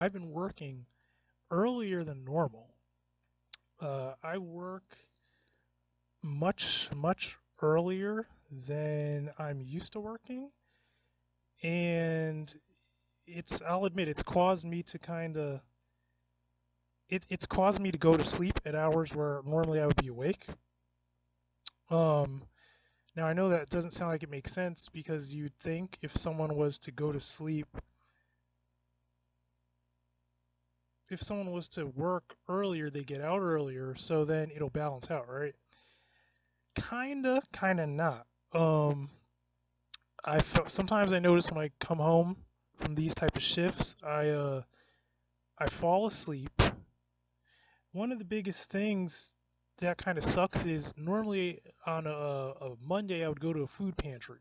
I've been working earlier than normal. I work much earlier than I'm used to working, and I'll admit it's caused me to kind of it's caused me to go to sleep at hours where normally I would be awake. Um, Now I know that doesn't sound like it makes sense because you'd think if someone was to work earlier, they get out earlier, so then it'll balance out, right? Kinda not. Um, Sometimes I notice when I come home from these type of shifts, I fall asleep. One of the biggest things that kind of sucks is normally on a Monday I would go to a food pantry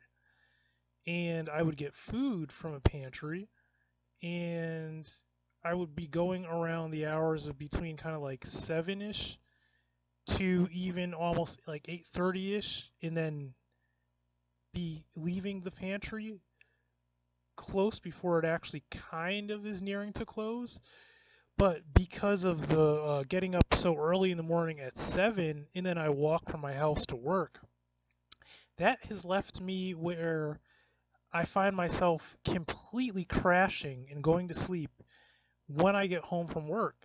and I would get food from a pantry and I would be going around the hours of between kind of like 7ish to even almost like 8:30ish and then be leaving the pantry close before it actually kind of is nearing to close. But because of the getting up so early in the morning at 7 and then I walk from my house to work, that has left me where I find myself completely crashing and going to sleep when I get home from work.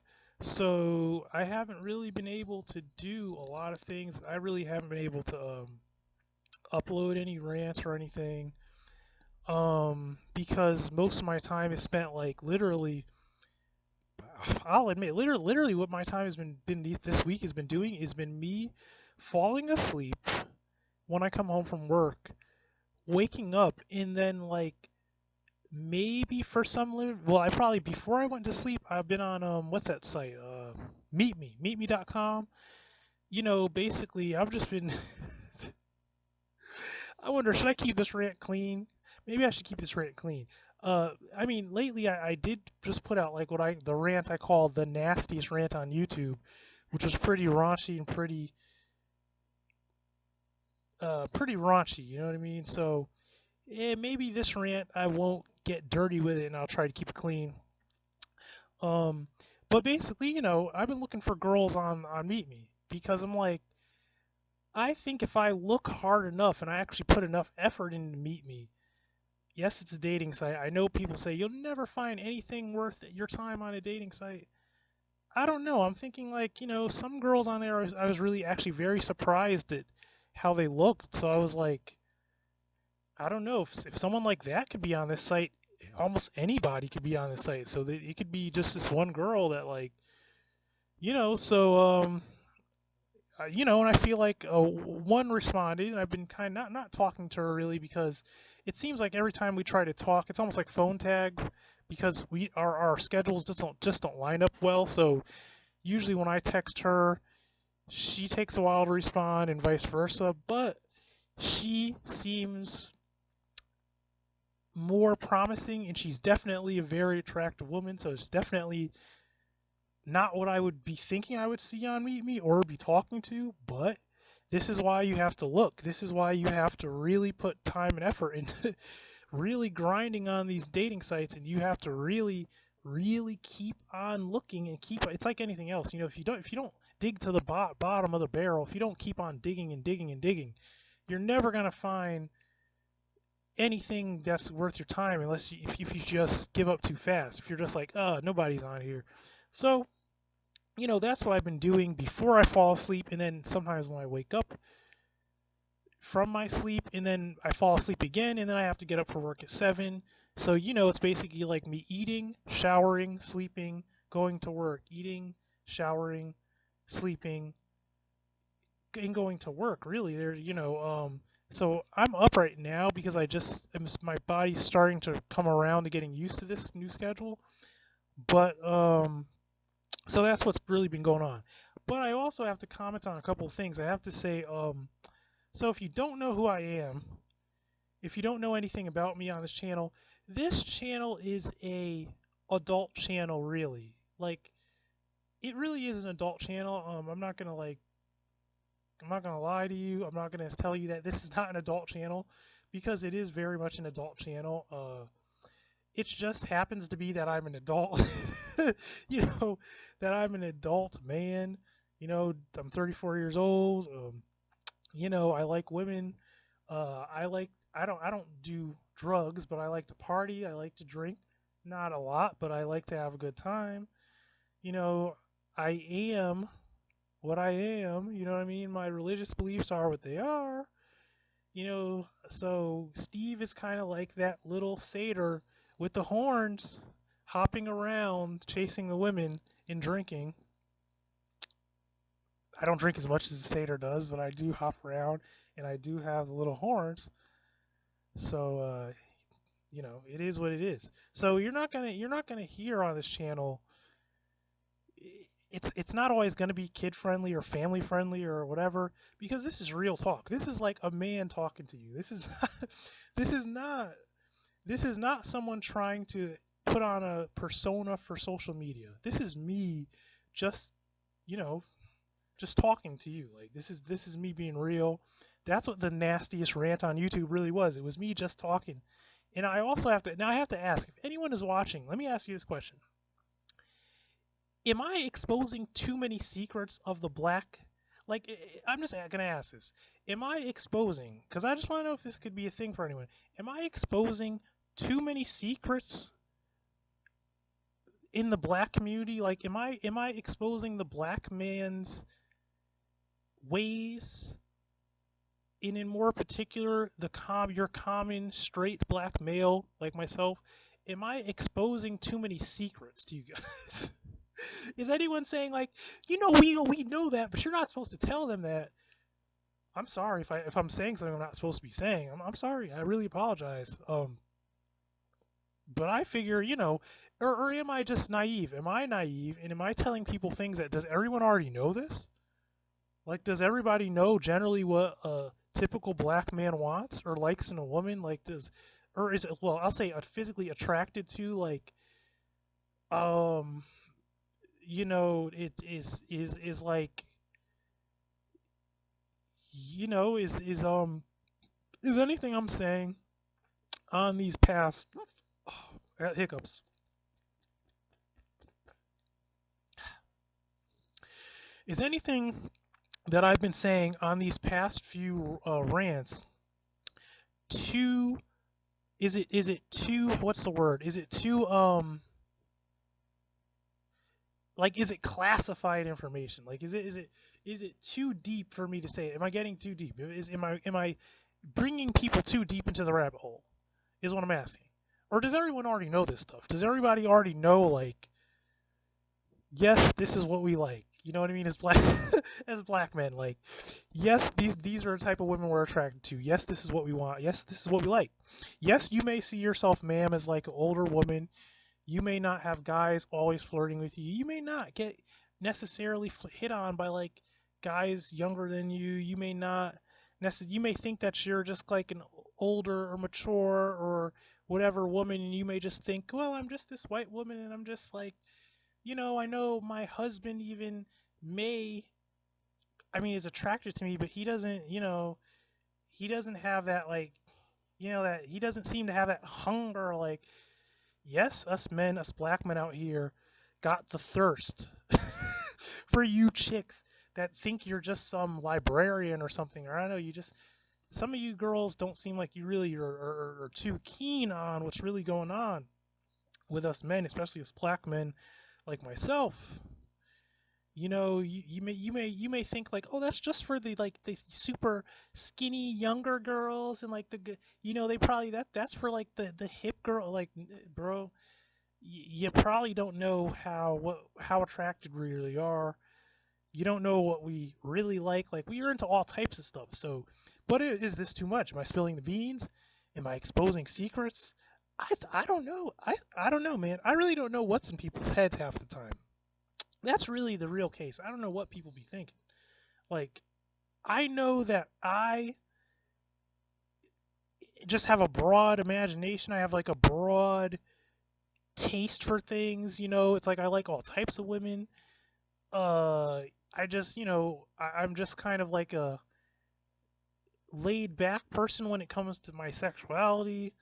So I haven't really been able to do a lot of things. I really haven't been able to upload any rants or anything because most of my time is spent like literally. I'll admit, literally, what my time has been this week has been doing has been me falling asleep when I come home from work, waking up, and then like maybe for some well, I probably before I went to sleep, I've been on what's that site? Meetme.com. Basically, I've just been. I wonder, should I keep this rant clean? Maybe I should keep this rant clean. I mean, lately I did just put out like the rant I call the nastiest rant on YouTube, which was pretty raunchy and pretty raunchy. You know what I mean? So, yeah, maybe this rant I won't get dirty with it, and I'll try to keep it clean. Um, but basically, I've been looking for girls on Meet Me because I'm like, I think if I look hard enough and I actually put enough effort into Meet Me, yes, it's a dating site. I know people say you'll never find anything worth your time on a dating site. I don't know. I'm thinking like, some girls on there, I was really actually very surprised at how they looked. So I was like, I don't know if someone like that could be on this site. Almost anybody could be on this site. So that it could be just this one girl that like, so and I feel like one responded, and I've been kind of not talking to her really because it seems like every time we try to talk, it's almost like phone tag because our schedules just don't line up well. So usually when I text her, she takes a while to respond, and vice versa. But she seems more promising, and she's definitely a very attractive woman. So it's definitely not what I would be thinking I would see on Meet Me or be talking to, but this is why you have to look. This is why you have to really put time and effort into really grinding on these dating sites, and you have to really keep on looking and keep. It's like anything else, if you don't dig to the bottom of the barrel, if you don't keep on digging and digging and digging, you're never gonna find anything that's worth your time unless if you just give up too fast. If you're just like, oh, nobody's on here. So that's what I've been doing before I fall asleep, and then sometimes when I wake up from my sleep, and then I fall asleep again, and then I have to get up for work at 7. So, it's basically like me eating, showering, sleeping, going to work, eating, showering, sleeping, and going to work. Really, so I'm up right now because my body's starting to come around to getting used to this new schedule. But so that's what's really been going on. But I also have to comment on a couple of things. I have to say, so if you don't know who I am, if you don't know anything about me on this channel is a adult channel, really. Like, it really is an adult channel. I'm not gonna lie to you. I'm not gonna tell you that this is not an adult channel because it is very much an adult channel. It just happens to be that I'm an adult. you know, that I'm an adult man. I'm 34 years old. I like women. I don't do drugs, but I like to party. I like to drink. Not a lot, but I like to have a good time. You know, I am what I am. You know what I mean? My religious beliefs are what they are. So Steve is kind of like that little satyr with the horns, hopping around, chasing the women and drinking. I don't drink as much as the satyr does, but I do hop around and I do have the little horns. So it is what it is. So you're not gonna hear on this channel. It's not always gonna be kid friendly or family friendly or whatever, because this is real talk. This is like a man talking to you. This is not. This is not. This is not someone trying to put on a persona for social media. This is me, just you know, just talking to you. Like this is me being real. That's what the nastiest rant on YouTube really was. It was me just talking. And I also have to ask, if anyone is watching, let me ask you this question. Am I exposing too many secrets of the black, like I'm just going to ask this. Am I exposing, cuz I just want to know if this could be a thing for anyone. Am I exposing too many secrets in the black community? Like am I exposing the black man's ways, and in more particular your common straight black male like myself? Am I exposing too many secrets to you guys? Is anyone saying like, we know that, but you're not supposed to tell them that? I'm sorry if I'm saying something I'm not supposed to be saying. I'm sorry. I really apologize. But I figure, or am I just naive? Am I naive, and am I telling people things that, does everyone already know this? Like, does everybody know generally what a typical black man wants or likes in a woman? Like, or is it, well, I'll say physically attracted to, like, um, it is like, is anything I'm saying on these past, I got hiccups. Is anything that I've been saying on these past few rants too, is it too, what's the word? Is it too like, is it classified information? Like, is it too deep for me to say it? Am I getting too deep? Am I bringing people too deep into the rabbit hole? Is what I'm asking. Or does everyone already know this stuff? Does everybody already know, like, yes, this is what we like? You know what I mean? As black as black men, like, yes, these are the type of women we're attracted to. Yes, this is what we want. Yes, this is what we like. Yes, you may see yourself, ma'am, as like an older woman. You may not have guys always flirting with you. You may not get necessarily hit on by like guys younger than you. You may not you may think that you're just like an older or mature or whatever woman, and you may just think, well, I'm just this white woman, and I'm just like, I know my husband even may, I mean, is attracted to me, but he doesn't have that, like, that he doesn't seem to have that hunger. Like, yes, us men, us black men out here got the thirst for you chicks that think you're just some librarian or something. Or I don't know, some of you girls don't seem like you really are too keen on what's really going on with us men, especially us black men like myself. You may think like, oh, that's just for the super skinny younger girls, and like they probably, that's for like the hip girl. Like, bro, you probably don't know how attracted we really are. You don't know what we really like. Like, we are into all types of stuff. So, but is this too much? Am I spilling the beans? Am I exposing secrets? I don't know. I don't know, man. I really don't know what's in people's heads half the time. That's really the real case. I don't know what people be thinking. Like, I know that I just have a broad imagination. I have like a broad taste for things. It's like I like all types of women. I just, I'm just kind of like a laid back person when it comes to my sexuality.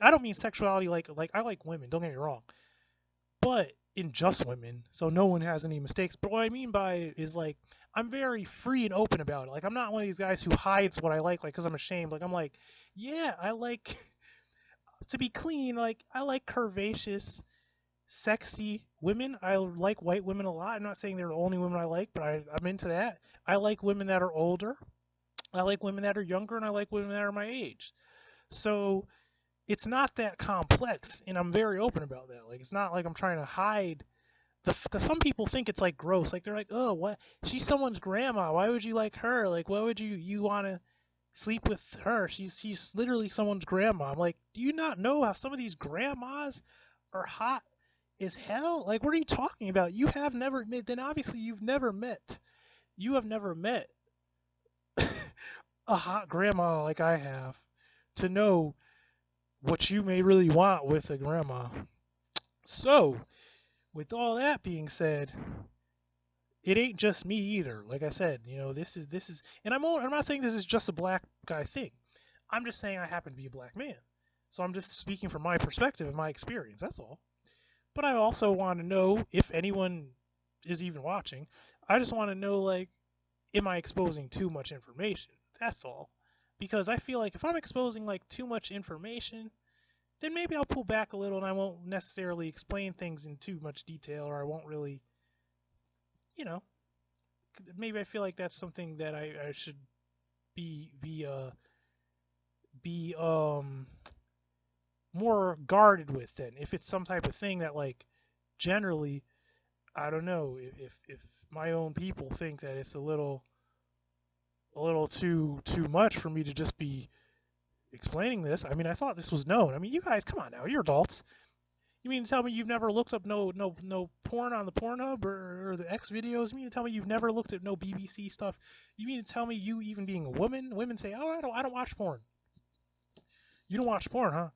I don't mean sexuality like I like women. Don't get me wrong. But in just women, so no one has any mistakes. But what I mean by it is like I'm very free and open about it. Like I'm not one of these guys who hides what I like because I'm ashamed. Like I'm like, yeah, I like to be clean. Like I like curvaceous, sexy women. I like white women a lot. I'm not saying they're the only women I like, but I'm into that. I like women that are older. I like women that are younger, and I like women that are my age. So it's not that complex, and I'm very open about that. Like it's not like I'm trying to hide because some people think it's like gross. Like they're like, oh, what? She's someone's grandma. Why would you like her? Like, why would you want to sleep with her? She's literally someone's grandma. I'm like, do you not know how some of these grandmas are hot as hell? Like, what are you talking about? You have never met. Then obviously you've never met. You have never met a hot grandma like I have to know what you may really want with a grandma. So, with all that being said, it ain't just me either. Like I said, this is, and I'm not saying this is just a black guy thing. I'm just saying I happen to be a black man, so I'm just speaking from my perspective and my experience. That's all. But I also want to know if anyone is even watching. I just want to know, like, am I exposing too much information? That's all. Because I feel like if I'm exposing like too much information, then maybe I'll pull back a little and I won't necessarily explain things in too much detail, or I won't really, you know, maybe I feel like that's something that I should be be uh be more guarded with. Then if it's some type of thing that, like, generally, I don't know, if my own people think that it's a little too much for me to just be explaining this. I mean, I thought this was known. I mean, you guys, come on now, you're adults. You mean to tell me you've never looked up no porn on the Pornhub or the X videos? You mean to tell me you've never looked at no BBC stuff? You mean to tell me, you, even being a woman, women say, "Oh, I don't watch porn." You don't watch porn, huh?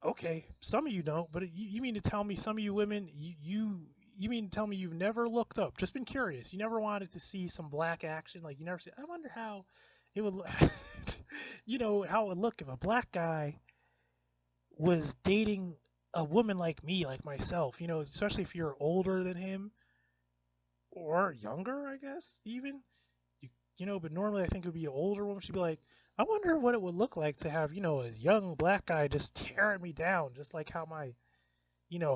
Okay, some of you don't, but you mean to tell me some of you women, you mean to tell me you've never looked up, just been curious, you never wanted to see some black action, like you never said, I wonder how it would, how it would look if a black guy was dating a woman like me, like myself, especially if you're older than him or younger, I guess, even. But normally I think it would be an older woman. She'd be like, I wonder what it would look like to have, a young black guy just tearing me down, just like how my,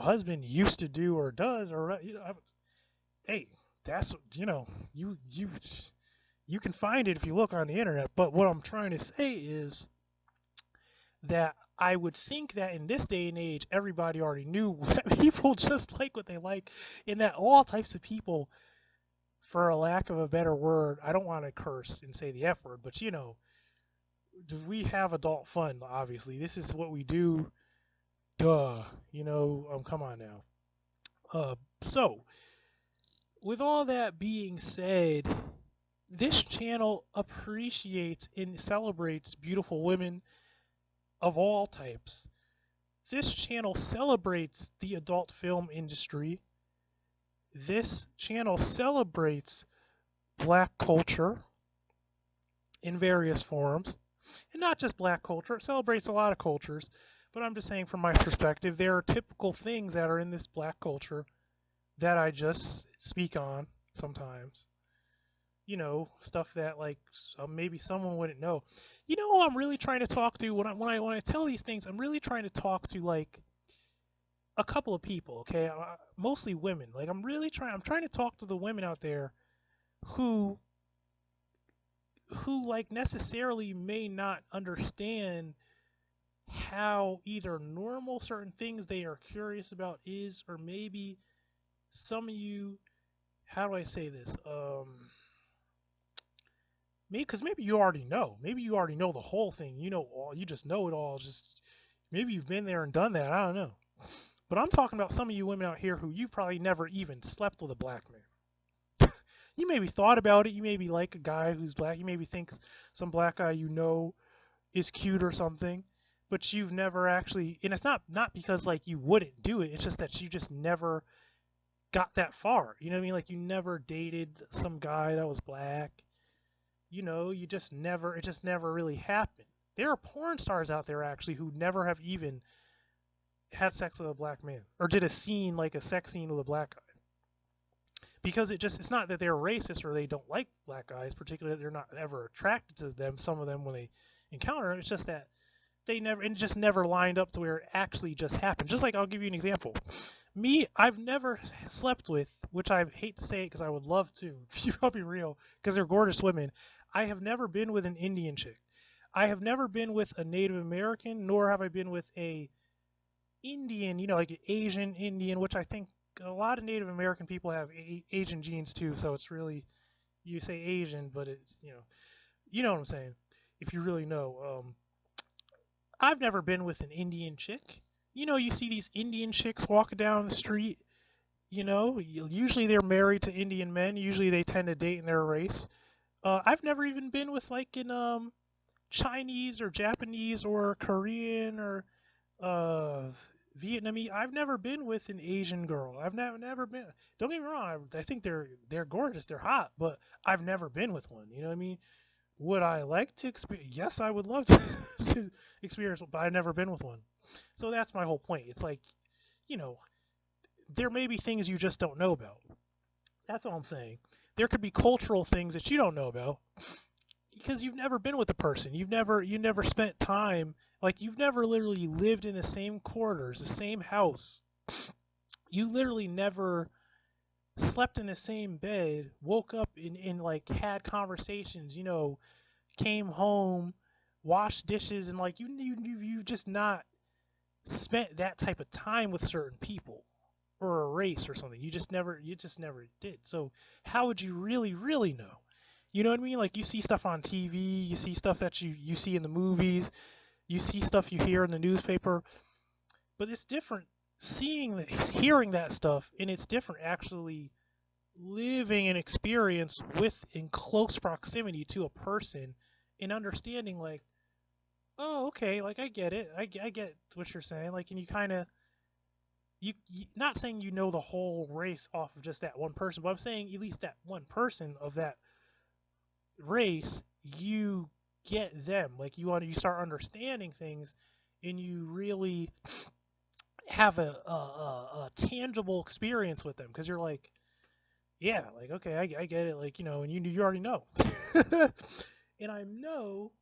husband used to do or does, or, hey, that's, you can find it if you look on the internet. But what I'm trying to say is that I would think that in this day and age, everybody already knew that people just like what they like, and that all types of people, for a lack of a better word, I don't want to curse and say the F word, but we have adult fun, obviously. This is what we do. Duh. Come on now. So, with all that being said, this channel appreciates and celebrates beautiful women of all types. This channel celebrates the adult film industry. This channel celebrates black culture in various forms. And not just black culture, it celebrates a lot of cultures. But I'm just saying, from my perspective, there are typical things that are in this black culture that I just speak on sometimes. Stuff that, like, maybe someone wouldn't know. Who I'm really trying to talk to when I tell these things? I'm really trying to talk to, like, a couple of people, okay? Mostly women. Like, I'm trying to talk to the women out there who like necessarily may not understand how either normal certain things they are curious about is, or maybe some of you, how do I say this? Maybe because maybe you already know. Maybe you already know the whole thing. You just know it all. Just maybe you've been there and done that. I don't know. But I'm talking about some of you women out here who you probably never even slept with a black man. You maybe thought about it. You maybe like a guy who's black. You maybe think some black guy is cute or something, but you've never actually. And it's not because, like, you wouldn't do it. It's just that you just never got that far. You know what I mean? Like, you never dated some guy that was black. You just never. It just never really happened. There are porn stars out there actually who never have even had sex with a black man or did a scene like a sex scene with a black guy. Because it's not that they're racist or they don't like black guys, particularly they're not ever attracted to them. Some of them when they encounter them, it's just that they never it just never lined up to where it actually just happened. Just like I'll give you an example. Me, I've never slept with, which I hate to say it because I would love to. I'll be real, because they're gorgeous women. I have never been with an Indian chick. I have never been with a Native American, nor have I been with a Indian, like an Asian Indian, which I think a lot of Native American people have Asian genes too. So it's really, you say Asian, but it's you know what I'm saying. If you really know, I've never been with an Indian chick. You see these Indian chicks walking down the street. Usually they're married to Indian men. Usually they tend to date in their race. I've never even been with like an Chinese or Japanese or Korean or uh, Vietnamese. I've never been with an Asian girl. I've never been. Don't get me wrong. I think they're gorgeous. They're hot, but I've never been with one. You know what I mean? Would I like to experience? Yes, I would love to, to experience, but I've never been with one. So that's my whole point. It's like, you know, there may be things you just don't know about. That's all I'm saying. There could be cultural things that you don't know about because you've never been with a person. You never spent time, like you've never literally lived in the same quarters, the same house. You literally never slept in the same bed, woke up in like had conversations, came home, washed dishes, and like you've just not spent that type of time with certain people or a race or something. You just never did. So how would you really know? You know what I mean? Like you see stuff on TV, you see stuff that you see in the movies, you see stuff you hear in the newspaper, but it's different hearing that stuff, and it's different actually living an experience with in close proximity to a person and understanding like, oh, okay, like I get it, I get what you're saying, like, and you kind of not saying the whole race off of just that one person, but I'm saying at least that one person of that race, you get them, like you start understanding things, and you really have a tangible experience with them because you're like, yeah, like okay, I get it, like and you already know, and I know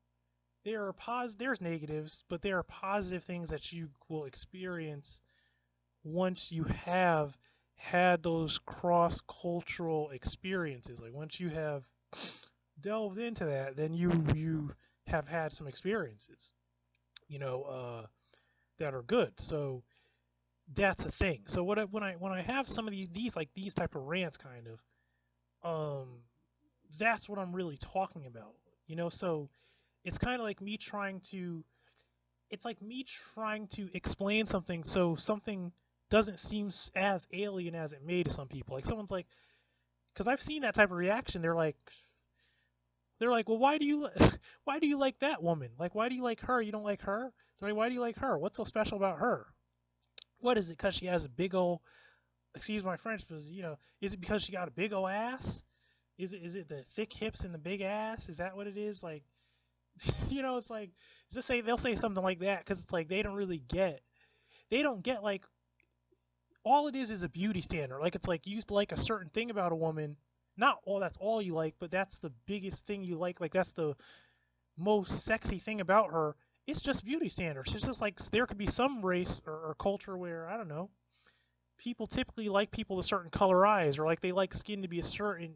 there's negatives, but there are positive things that you will experience once you have had those cross cultural experiences. Like once you have delved into that, then you have had some experiences, you know, that are good. So that's a thing. So when I have some of these type of rants, kind of, that's what I'm really talking about. So it's kind of like me trying to it's like me trying to explain something so something doesn't seem as alien as it may to some people. Like someone's like, because I've seen that type of reaction. They're like, well, why do you like that woman? Like, why do you like her? You don't like her? They're like, why do you like her? What's so special about her? What is it? Because she has a big old, excuse my French, but is it because she got a big old ass? Is it the thick hips and the big ass? Is that what it is? Like, it's like just say they'll say something like that because it's like they don't get like all it is a beauty standard. Like it's like you used to like a certain thing about a woman. Not all that's all you like, but that's the biggest thing you like. Like that's the most sexy thing about her. It's just beauty standards. It's just like there could be some race or culture where I don't know. People typically like people with certain color eyes, or like they like skin to be a certain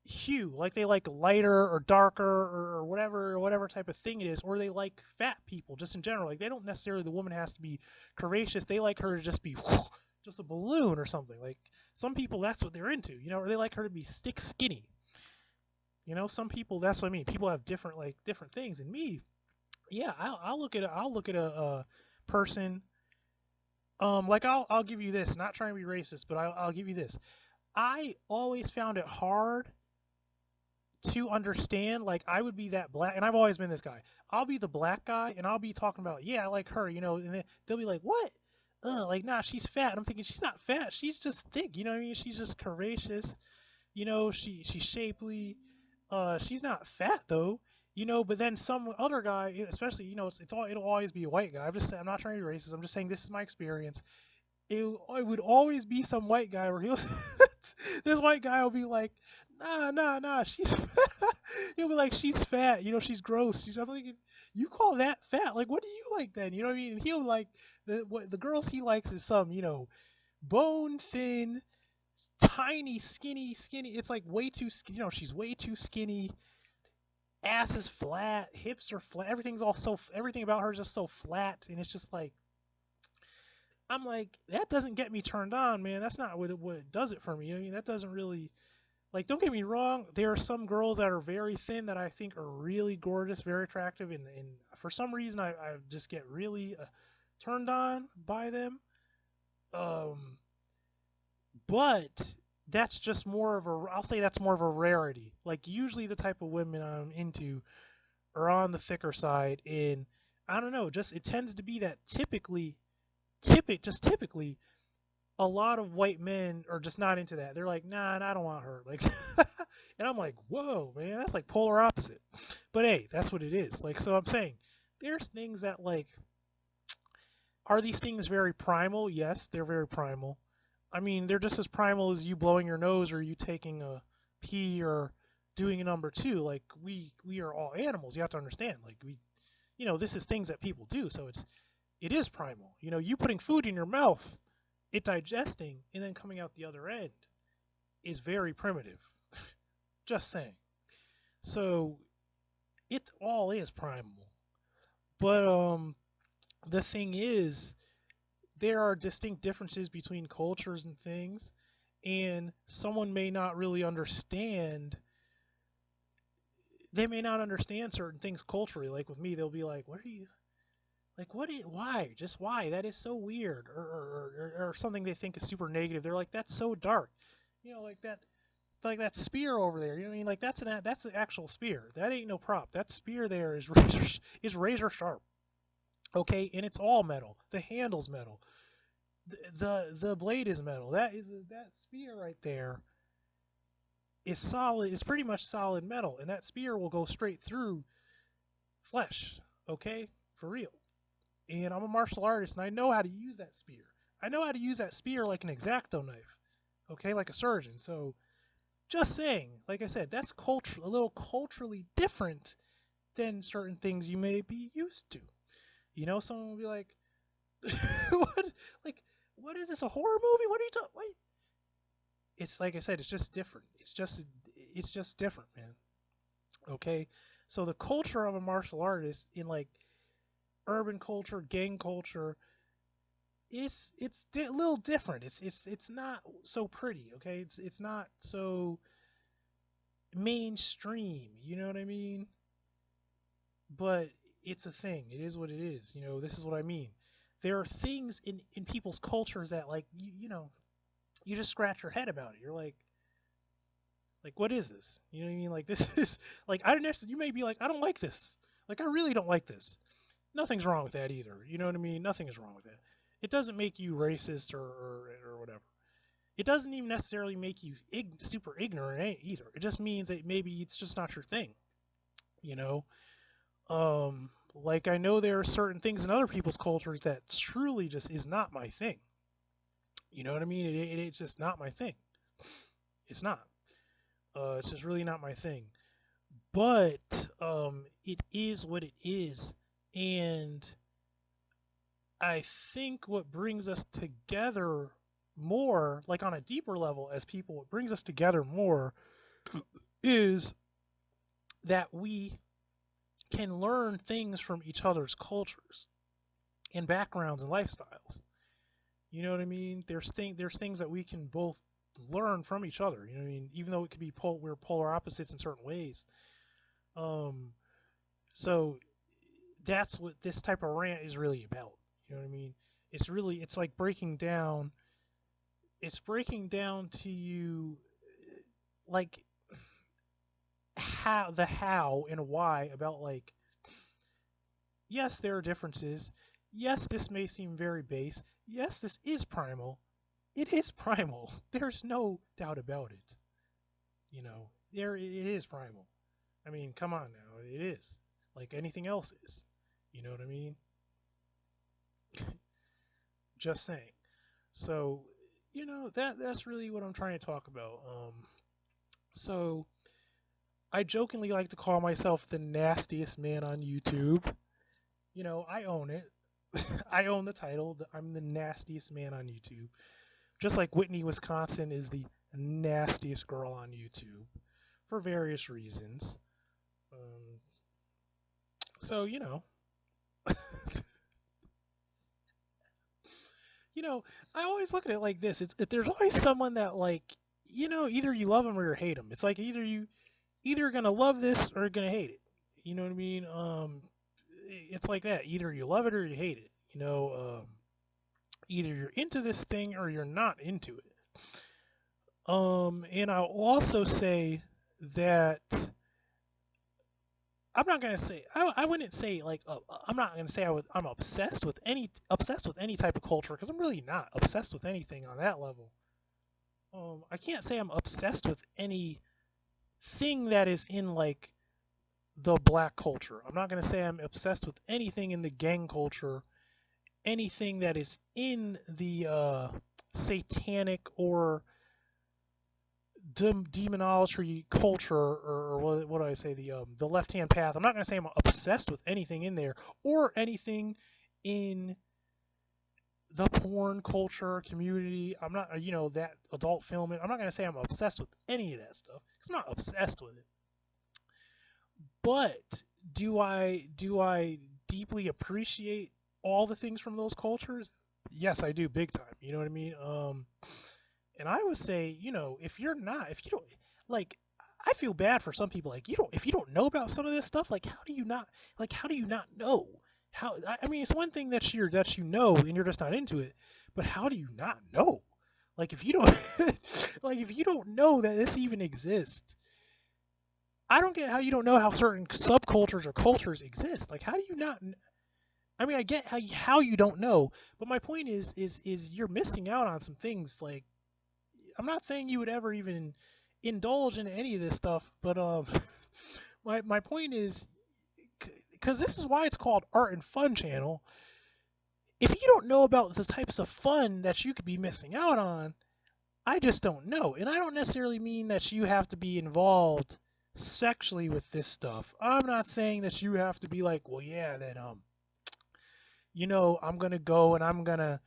hue, like they like lighter or darker or whatever type of thing it is, or they like fat people just in general. Like they don't necessarily the woman has to be courageous. They like her to just be just a balloon or something. Like some people that's what they're into, or they like her to be stick skinny. Some people that's what I mean. People have different things. And me, yeah, I'll look at a person. Like I'll give you this. Not trying to be racist, but I'll give you this. I always found it hard to understand. Like I would be that black, and I've always been this guy. I'll be the black guy, and I'll be talking about, yeah, I like her, and they'll be like, what? Like nah, she's fat. And I'm thinking she's not fat. She's just thick. You know what I mean? She's just courageous. She's shapely. She's not fat though. But then some other guy, especially, it'll always be a white guy. I'm not trying to be racist. I'm just saying this is my experience. It would always be some white guy where he'll this white guy will be like, nah, she's he'll be like, she's fat, she's gross. I'm like, you call that fat? Like, what do you like then? You know what I mean? And he'll like the girls he likes is some, bone thin, tiny, skinny. It's like way too, she's way too skinny. Ass is flat, hips are flat. Everything about her is just so flat, and it's just like I'm like, that doesn't get me turned on, man. That's not what does it for me. I mean, that doesn't really like. Don't get me wrong. There are some girls that are very thin that I think are really gorgeous, very attractive, and for some reason I just get really turned on by them. Um, but that's just more of a. I'll say that's more of a rarity. Like usually the type of women I'm into are on the thicker side, and I don't know. Just it tends to be that typically a lot of white men are just not into that. They're like, nah, I don't want her. Like, and I'm like, whoa, man, that's like polar opposite. But hey, that's what it is. Like, so I'm saying there's things that like, are these things very primal? Yes, they're very primal. I mean, they're just as primal as you blowing your nose or you taking a pee or doing a number two. Like we are all animals. You have to understand. Like this is things that people do. So it is primal. You putting food in your mouth, it digesting, and then coming out the other end is very primitive. Just saying. So it all is primal. But the thing is, there are distinct differences between cultures and things, and someone may not really understand. They may not understand certain things culturally. Like with me, they'll be like, "What are you like? Why? Just why? That is so weird," or something they think is super negative. They're like, "That's so dark," like that spear over there. You know what I mean? Like that's an actual spear. That ain't no prop. That spear there is razor sharp. Okay, and it's all metal. The handle's metal. The blade is metal. That spear right there is solid. Is pretty much solid metal, and that spear will go straight through flesh. Okay, for real. And I'm a martial artist, and I know how to use that spear. I know how to use that spear like an X-Acto knife. Okay, like a surgeon. So just saying, like I said, that's a little culturally different than certain things you may be used to. Someone will be like, "What? Like, what is this? A horror movie? What are you talking? Wait." It's like I said, it's just different. It's just different, man. Okay, so the culture of a martial artist in like urban culture, gang culture, it's a little different. It's not so pretty. Okay, it's not so mainstream. You know what I mean? But it's a thing. It is what it is. This is what I mean. There are things in people's cultures that like you just scratch your head about it. You're like what is this? You know what I mean? Like this is like I don't necessarily. You may be like I don't like this. Like I really don't like this. Nothing's wrong with that either. You know what I mean? Nothing is wrong with that. It doesn't make you racist or whatever. It doesn't even necessarily make you super ignorant either. It just means that maybe it's just not your thing. You know, like I know there are certain things in other people's cultures that truly just is not my thing. You know what I mean? It's just not my thing. It's not. It's just really not my thing. But it is what it is, and I think what brings us together more, like on a deeper level, as people, what brings us together more is that we can learn things from each other's cultures and backgrounds and lifestyles. You know what I mean? There's things that we can both learn from each other. You know what I mean? Even though it could be we're polar opposites in certain ways. Um, so that's what this type of rant is really about. You know what I mean? It's like breaking down. It's breaking down to you, like how and why about like yes there are differences. Yes, this may seem very base. Yes, this is primal. It is primal. There's no doubt about it. There it is primal. I mean, come on now, it is like anything else is. You know what I mean? Just saying. So, that's really what I'm trying to talk about. So I jokingly like to call myself the nastiest man on YouTube. I own it. I own the title. I'm the nastiest man on YouTube. Just like Whitney, Wisconsin is the nastiest girl on YouTube for various reasons. Um, so, I always look at it like this. There's always someone that like, either you love them or you hate them. It's like either gonna love this or gonna hate it. You know what I mean? It's like that. Either you love it or you hate it. Either you're into this thing or you're not into it. And I'll also say that I'm not gonna say I wouldn't say like I'm not gonna say I'm obsessed with any type of culture because I'm really not obsessed with anything on that level. I can't say I'm obsessed with anything that is in like the black culture. I'm not gonna say I'm obsessed with anything in the gang culture, anything that is in the satanic or demonology culture, or what do I say, the left hand path. I'm not gonna say I'm obsessed with anything in there or anything in the porn culture community. I'm not, that adult film. I'm not gonna say I'm obsessed with any of that stuff. 'Cause I'm not obsessed with it. But do I deeply appreciate all the things from those cultures? Yes, I do, big time. You know what I mean? And I would say, if you don't like, I feel bad for some people. Like, if you don't know about some of this stuff, like, how do you not know? I mean, it's one thing that you know and you're just not into it, but how do you not know? Like, if you don't, like, if you don't know that this even exists, I don't get how you don't know how certain subcultures or cultures exist. Like, how do you not? I mean, I get how you don't know, but my point is you're missing out on some things. Like, I'm not saying you would ever even indulge in any of this stuff, but my point is, because this is why it's called Art and Fun Channel. If you don't know about the types of fun that you could be missing out on, I just don't know. And I don't necessarily mean that you have to be involved sexually with this stuff. I'm not saying that you have to be like, well, yeah, then I'm gonna go and I'm gonna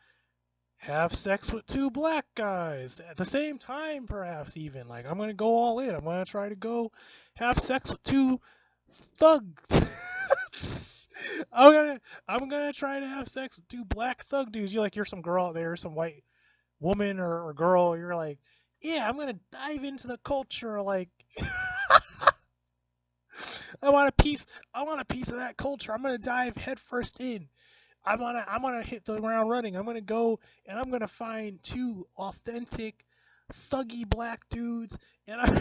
have sex with two black guys at the same time, perhaps even. Like, I'm gonna go all in. I'm gonna try to go have sex with two thugs. I'm gonna try to have sex with two black thug dudes. You're some girl out there, some white woman or girl. You're like, yeah, I'm gonna dive into the culture. Like, I want a piece. I want a piece of that culture. I'm gonna dive headfirst in. I'm gonna hit the ground running. I'm gonna go and I'm gonna find two authentic, thuggy black dudes, and I'm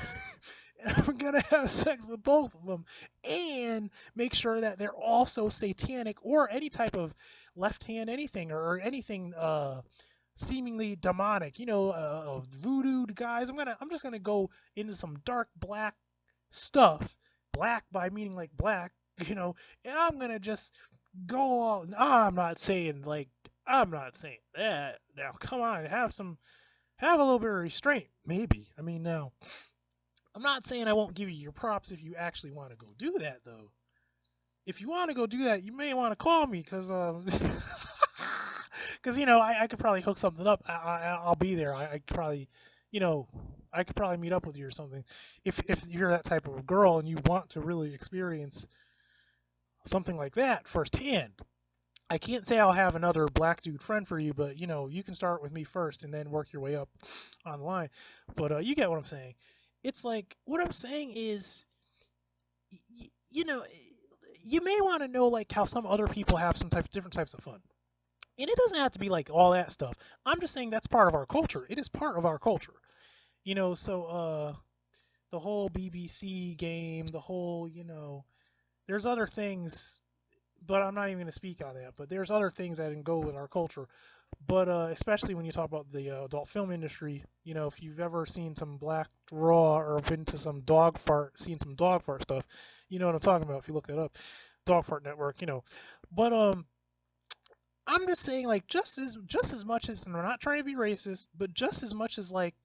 and I'm gonna have sex with both of them, and make sure that they're also satanic or any type of left hand anything or anything seemingly demonic. Voodoo guys. I'm just gonna go into some dark black stuff. Black by meaning like black. And I'm gonna just go all. I'm not saying that. Now, come on, have a little bit of restraint, maybe. I mean, now, I'm not saying I won't give you your props if you actually want to go do that, though. If you want to go do that, you may want to call me because because I could probably hook something up. I'll be there. I could probably, you know, I could probably meet up with you or something. If you're that type of a girl and you want to really experience something like that firsthand. I can't say I'll have another black dude friend for you, but you can start with me first and then work your way up online. But you get what I'm saying. It's like what I'm saying is, y- you know, you may want to know like how some other people have different types of fun, and it doesn't have to be like all that stuff. I'm just saying that's part of our culture. It is part of our culture. So the whole BBC game, the whole there's other things but I'm not even going to speak on that. But there's other things that can go with our culture. But especially when you talk about the adult film industry, if you've ever seen some Black Raw or been to some dog fart, seen some dog fart stuff, you know what I'm talking about. If you look that up, Dog Fart Network. But I'm just saying, like, just as much as, and I'm not trying to be racist, but just as much as like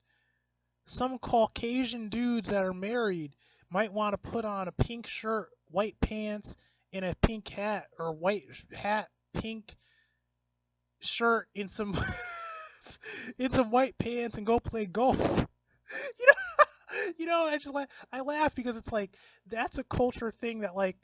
some Caucasian dudes that are married might want to put on a pink shirt, white pants, and a pink hat, or white hat, pink shirt, in some in some white pants and go play golf. You I just I laugh because it's like that's a culture thing that like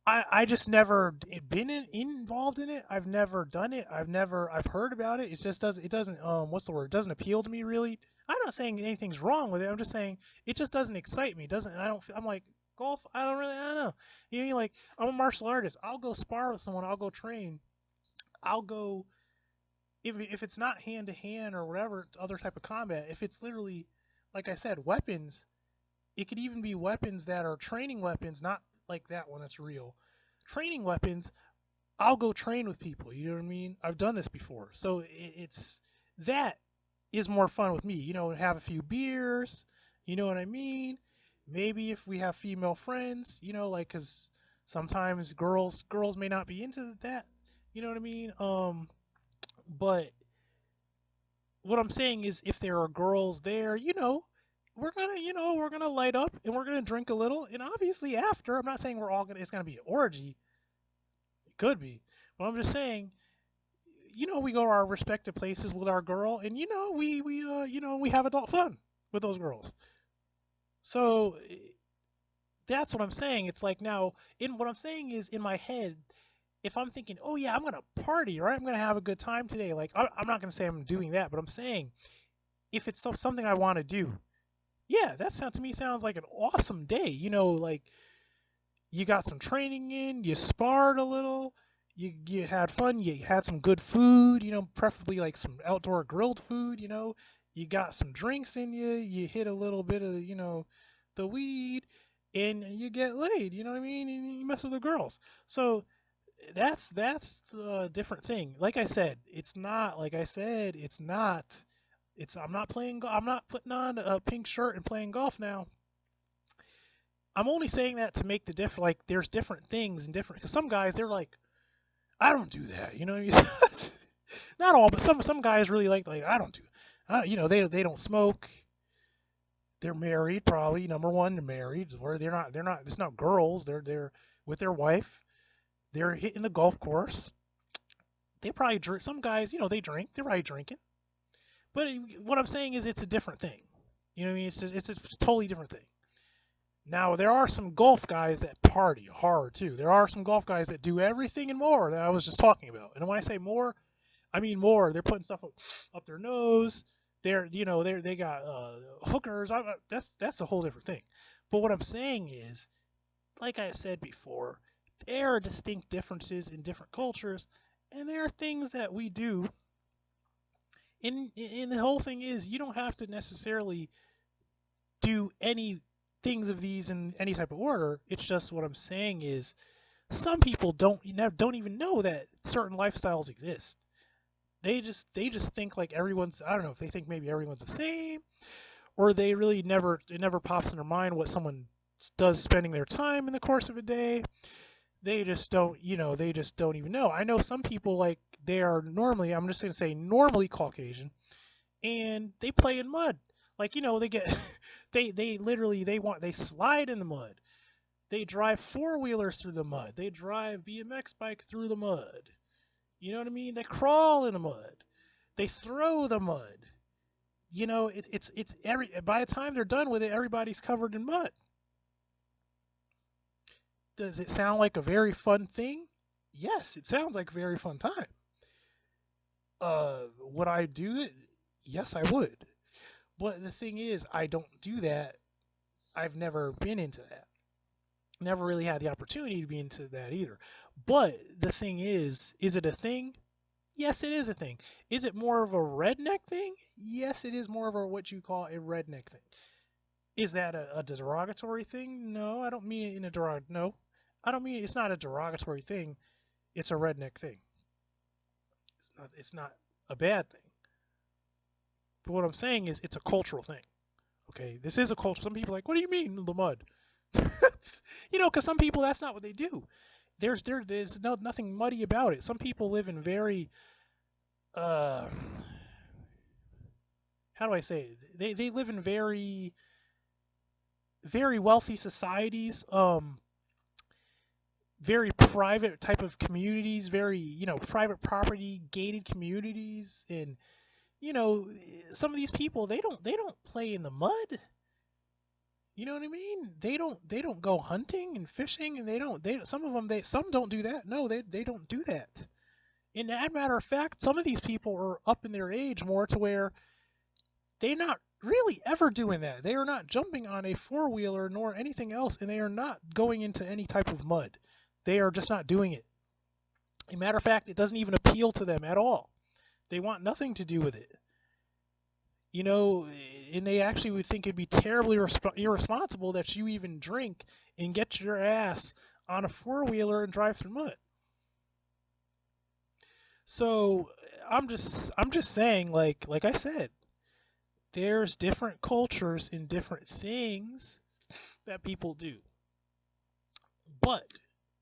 I just never been involved in it. I've never done it. I've heard about it. It just doesn't what's the word? It doesn't appeal to me really. I'm not saying anything's wrong with it. I'm just saying it just doesn't excite me. It doesn't I don't I'm like golf, I don't know. Like I'm a martial artist. I'll go spar with someone, I'll go train. I'll go if it's not hand to hand or whatever, it's other type of combat. If it's literally like I said, weapons, it could even be weapons that are training weapons, not like that one that's real. Training weapons, I'll go train with people. You know what I mean? I've done this before, so it's that is more fun with me. Have a few beers. You know what I mean? Maybe if we have female friends, like because sometimes girls may not be into that. You know what I mean? But what I'm saying is, if there are girls there, we're gonna light up and we're gonna drink a little, and obviously after, I'm not saying we're all gonna it's gonna be an orgy. It could be, but I'm just saying, we go to our respective places with our girl, and we have adult fun with those girls. So that's what I'm saying. It's like now, in what I'm saying is in my head, if I'm thinking, oh yeah, I'm gonna party, right? I'm gonna have a good time today. Like I'm not gonna say I'm doing that, but I'm saying if it's something I want to do, yeah, that sounds to me sounds like an awesome day. Like you got some training in, you sparred a little, you had fun, you had some good food, preferably like some outdoor grilled food, you got some drinks in you, you hit a little bit of, the weed, and you get laid, you know what I mean? And you mess with the girls. So that's the different thing. Like I said, it's not like I said, it's not I'm not playing I'm not putting on a pink shirt and playing golf now. I'm only saying that to make the difference. Like, there's different things and different. Because some guys, they're like, I don't do that. Not all, but some guys really like I don't do. They don't smoke. They're married, probably. Number one, they're married. Where they're not. It's not girls. They're with their wife. They're hitting the golf course. They probably drink. Some guys, they drink. They're probably drinking. But what I'm saying is, it's a different thing. You know what I mean? It's a totally different thing. Now, there are some golf guys that party hard too. There are some golf guys that do everything and more that I was just talking about. And when I say more, I mean more. They're putting stuff up their nose. They got hookers. That's a whole different thing. But what I'm saying is, like I said before, there are distinct differences in different cultures, and there are things that we do. And the whole thing is, you don't have to necessarily do any things of these in any type of order. It's just what I'm saying is some people don't even know that certain lifestyles exist. They just think like everyone's, I don't know if they think maybe everyone's the same, or they really never it never pops in their mind what someone does spending their time in the course of a day. They just don't even know. I know some people, like, they are normally, I'm just going to say normally Caucasian, and they play in mud. Like, they get they literally they slide in the mud. They drive four-wheelers through the mud. They drive BMX bike through the mud. You know what I mean? They crawl in the mud. They throw the mud. It's every by the time they're done with it, everybody's covered in mud. Does it sound like a very fun thing? Yes, it sounds like a very fun time. Would I do it? Yes, I would. But the thing is, I don't do that. I've never been into that. Never really had the opportunity to be into that either. But the thing is it a thing? Yes, it is a thing. Is it more of a redneck thing? Yes, it is more of a what you call a redneck thing. Is that a derogatory thing? No, I don't mean it in a derog. No, I don't mean it's not a derogatory thing. It's a redneck thing. It's not. It's not. a bad thing. But what I'm saying is it's a cultural thing. Okay, this is a culture. Some people are like, what do you mean the mud? Because some people that's not what they do. There's nothing muddy about it. Some people live in very uh how do I say it? They live in very wealthy societies, very private type of communities, very private property gated communities, and you know some of these people they don't play in the mud. You know what I mean? They don't go hunting and fishing, and they some of them they some don't do that. No, they don't do that. And as a matter of fact, some of these people are up in their age more to where they're not really ever doing that. They are not jumping on a four wheeler nor anything else, and they are not going into any type of mud. They are just not doing it. As a matter of fact, it doesn't even appeal to them at all. They want nothing to do with it. You know, and they actually would think it'd be terribly irresponsible that you even drink and get your ass on a four wheeler and drive through mud. So I'm just saying, like I said, there's different cultures and different things that people do. But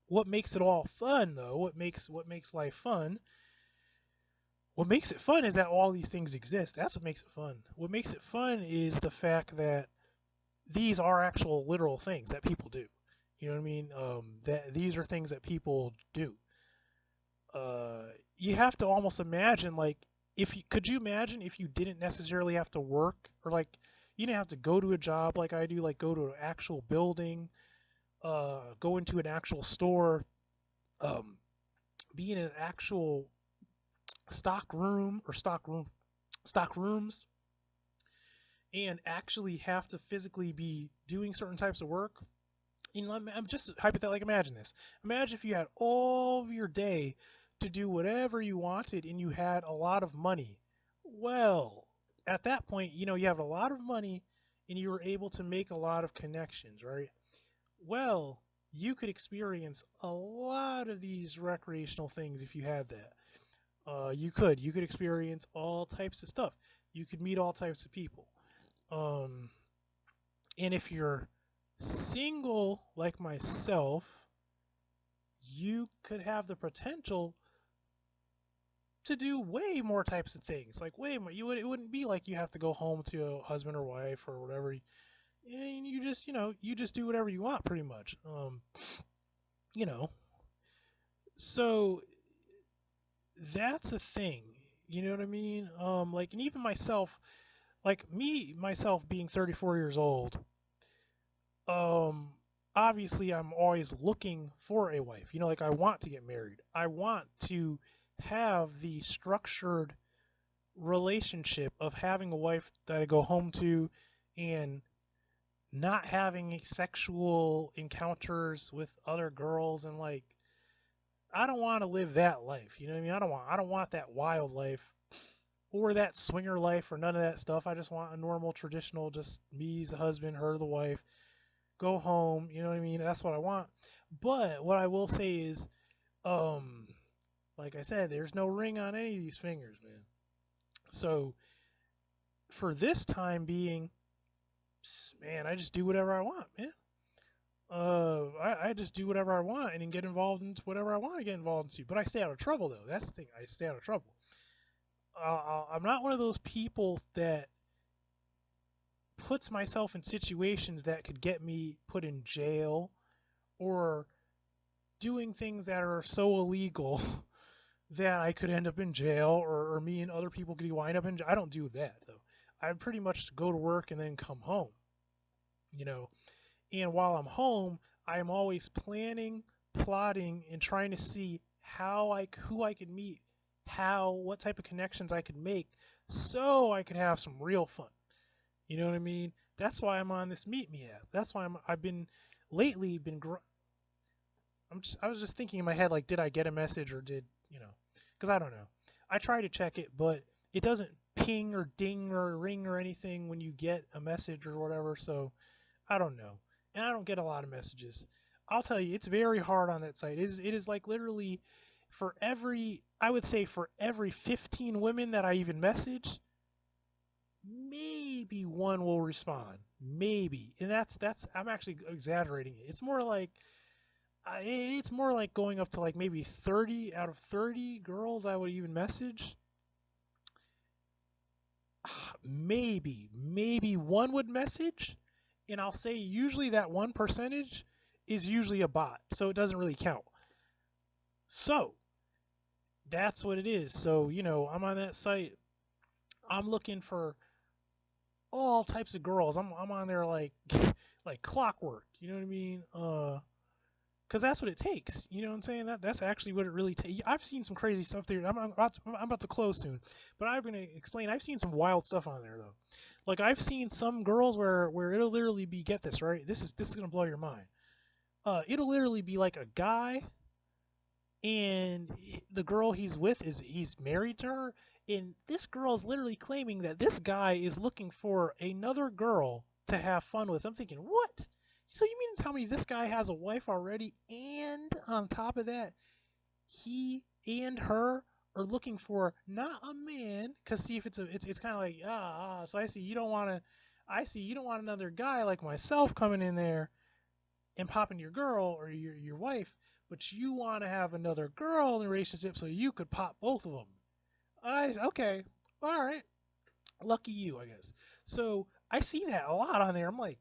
what makes it all fun though, what makes life fun, what makes it fun is that all these things exist. That's what makes it fun. What makes it fun is the fact that these are actual literal things that people do. You know what I mean? That these are things that people do. Uh, you have to almost imagine, like, if you could you imagine if you didn't necessarily have to work, or like you didn't have to go to a job like I do, like go to an actual building, go into an actual store, um, be in an actual stock room or stock rooms, and actually have to physically be doing certain types of work. I'm just hypothetically, like, imagine this. Imagine if you had all of your day to do whatever you wanted and you had a lot of money. Well, at that point, you have a lot of money and you were able to make a lot of connections, right? Well, you could experience a lot of these recreational things if you had that. You could experience all types of stuff. You could meet all types of people. Um, and if you're single like myself, you could have the potential to do way more types of things. Like way more. It wouldn't be like you have to go home to a husband or wife or whatever. And you just do whatever you want pretty much. You know. So that's a thing. You know what I mean? Like, and even myself, like me myself being 34 years old, um obviously I'm always looking for a wife. Like, I want to get married. I want to have the structured relationship of having a wife that I go home to, and not having sexual encounters with other girls, and like, I don't want to live that life. You know what I mean? I don't want that wild life or that swinger life or none of that stuff. I just want a normal traditional, just me as the husband, her the wife, go home. You know what I mean? That's what I want. But what I will say is, um, like I said, there's no ring on any of these fingers, man. So for this time being, man, I just do whatever I want, man. I just do whatever I want and then get involved into whatever I want to get involved into. But I stay out of trouble, though. That's the thing. I stay out of trouble. I'm not one of those people that puts myself in situations that could get me put in jail, or doing things that are so illegal that I could end up in jail, or me and other people could wind up in jail. I don't do that, though. I pretty much go to work and then come home, you know. And while I'm home, I'm always planning, plotting, and trying to see who I could meet, what type of connections I could make, so I could have some real fun. You know what I mean? That's why I'm on this Meet Me app. That's why I've been lately been. I was just thinking in my head, like, did I get a message, or did Because I don't know. I try to check it, but it doesn't ping or ding or ring or anything when you get a message or whatever. So I don't know, and I don't get a lot of messages. I'll tell you, it's very hard on that site. It is like literally I would say for every 15 women that I even message, maybe one will respond. Maybe. And that's I'm actually exaggerating it. It's more like going up to like maybe 30 out of 30 girls I would even message. Maybe one would message, and I'll say usually that one percentage is usually a bot, so it doesn't really count. So that's what it is. So I'm on that site. I'm looking for all types of girls. I'm on there like like clockwork. You know what I mean? Because that's what it takes. You know what I'm saying? That's actually what it really takes. I've seen some crazy stuff there. I'm about to close soon, but I'm gonna explain. I've seen some wild stuff on there though. Like I've seen some girls where it'll literally be, get this right. This is gonna blow your mind. It'll literally be like a guy, and the girl he's with he's married to her, and this girl is literally claiming that this guy is looking for another girl to have fun with. I'm thinking, what? So you mean to tell me this guy has a wife already, and on top of that, he and her are looking for not a man? Because see, if it's kind of like so I see you don't want another guy like myself coming in there and popping your girl or your wife, but you want to have another girl in the relationship so you could pop both of them. Okay, all right, lucky you, I guess. So I see that a lot on there. I'm like,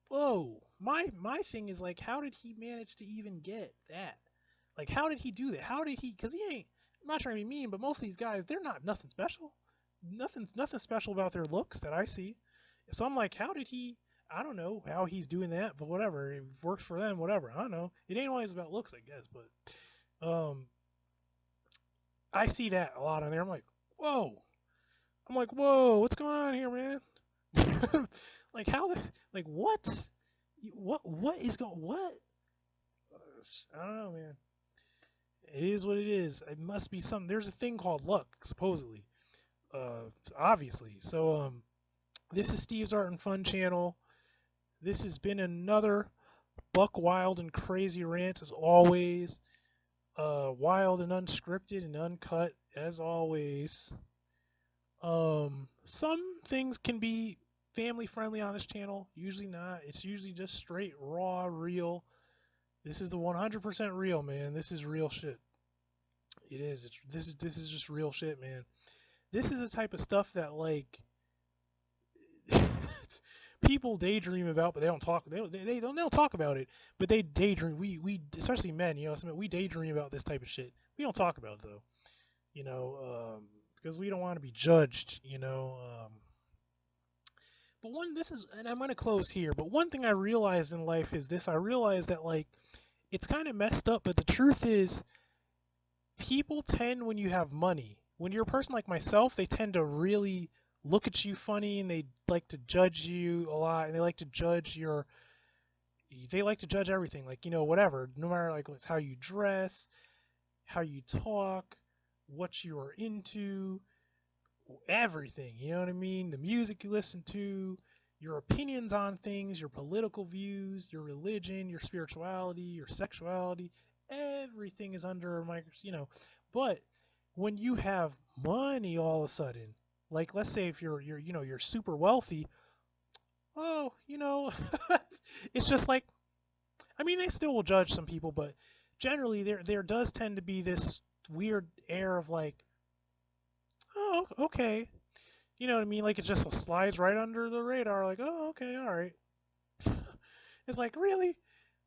whoa. My thing is like, how did he manage to even get that? Like, how did he do that? How did he? Because he ain't. I'm not trying to be mean, but most of these guys, they're not nothing special. Nothing special about their looks that I see. So I'm like, how did he? I don't know how he's doing that, but whatever. It works for them, whatever. I don't know. It ain't always about looks, I guess, but I see that a lot on there. I'm like, whoa. I'm like, whoa, what's going on here, man? Like how? Like what? What is going? What? I don't know, man. It is what it is. It must be something. There's a thing called luck, supposedly. Obviously. So this is Steve's Art and Fun channel. This has been another buck wild and crazy rant as always. Wild and unscripted and uncut as always. Some things can be family friendly on this channel. Usually not. It's usually just straight raw, real. This is the 100% real, man. This is real shit. It is. This is just real shit, man. This is the type of stuff that like people daydream about, but they don't talk. They don't talk about it, but they daydream. We especially men, we daydream about this type of shit. We don't talk about it though, because we don't want to be judged, But and I'm gonna close here. But one thing I realized in life is this: I realized that like it's kind of messed up, but the truth is, people tend when you have money. When you're a person like myself, they tend to really look at you funny, and they like to judge you a lot, and they like to judge everything, like whatever, no matter like it's how you dress, how you talk, what you are into, everything. You know what I mean? The music you listen to, your opinions on things, your political views, your religion, your spirituality, your sexuality, everything is under a microscope. But when you have money, all of a sudden, like let's say if you're super wealthy, oh, it's just like, I mean, they still will judge some people, but generally there does tend to be this weird air of like, oh, okay. You know what I mean? Like it just slides right under the radar. Like, oh, okay, all right. It's like, really?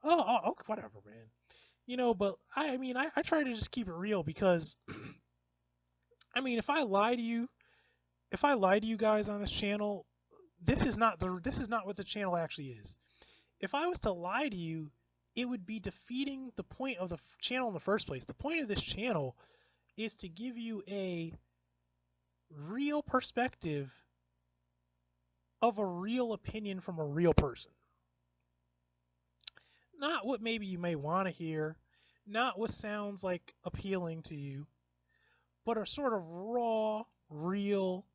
Oh, whatever, man. But I mean, I try to just keep it real because, I mean, if I lie to you guys on this channel, this is not what the channel actually is. If I was to lie to you, it would be defeating the point of the channel in the first place. The point of this channel is to give you a real perspective of a real opinion from a real person. Not what maybe you may want to hear, not what sounds like appealing to you, but a sort of raw, real